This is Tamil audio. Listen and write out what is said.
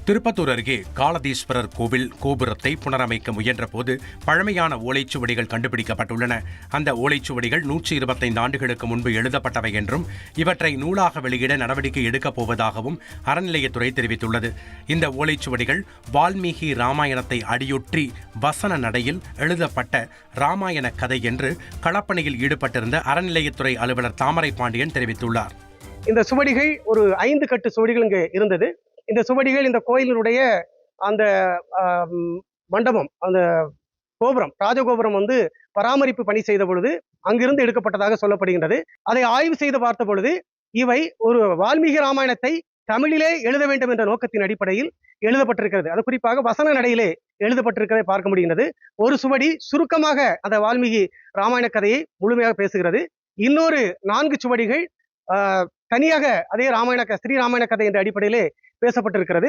திருப்பத்தூர் அருகே காலதீஸ்வரர் கோவில் கோபுரத்தை புனரமைக்க முயன்றபோது பழமையான ஓலைச்சுவடிகள் கண்டுபிடிக்கப்பட்டுள்ளன. அந்த ஓலைச்சுவடிகள் 125 ஆண்டுகளுக்கு முன்பு எழுதப்பட்டவை என்றும் இவற்றை நூலாக வெளியிட நடவடிக்கை எடுக்கப் போவதாகவும் அறநிலையத்துறை தெரிவித்துள்ளது. இந்த ஓலைச்சுவடிகள் வால்மீகி ராமாயணத்தை அடியொற்றி வசன நடையில் எழுதப்பட்ட ராமாயண கதை என்று களப்பணியில் ஈடுபட்டிருந்த அறநிலையத்துறை அலுவலர் தாமரை பாண்டியன் தெரிவித்துள்ளார். இந்த சுவடிகள் ஒரு 5 கட்டு சுவடிகள் இங்கு இருந்தது. இந்த சுவடிகள் இந்த கோயிலினுடைய அந்த மண்டபம், அந்த கோபுரம், ராஜகோபுரம் பராமரிப்பு பணி செய்த பொழுது அங்கிருந்து எடுக்கப்பட்டதாக சொல்லப்படுகின்றது. அதை ஆய்வு செய்து பார்த்த பொழுது இவை ஒரு வால்மீகி ராமாயணத்தை தமிழிலே எழுத வேண்டும் என்ற நோக்கத்தின் அடிப்படையில் எழுதப்பட்டிருக்கிறது. அது குறிப்பாக வசன நடையிலே எழுதப்பட்டிருக்கிறதை பார்க்க முடிகின்றது. ஒரு சுவடி சுருக்கமாக அந்த வால்மீகி ராமாயண கதையை முழுமையாக பேசுகிறது. இன்னொரு 4 சுவடிகள் தனியாக அதே ஸ்ரீ ராமாயண கதை என்ற அடிப்படையிலே பேசப்பட்டிருக்கிறது.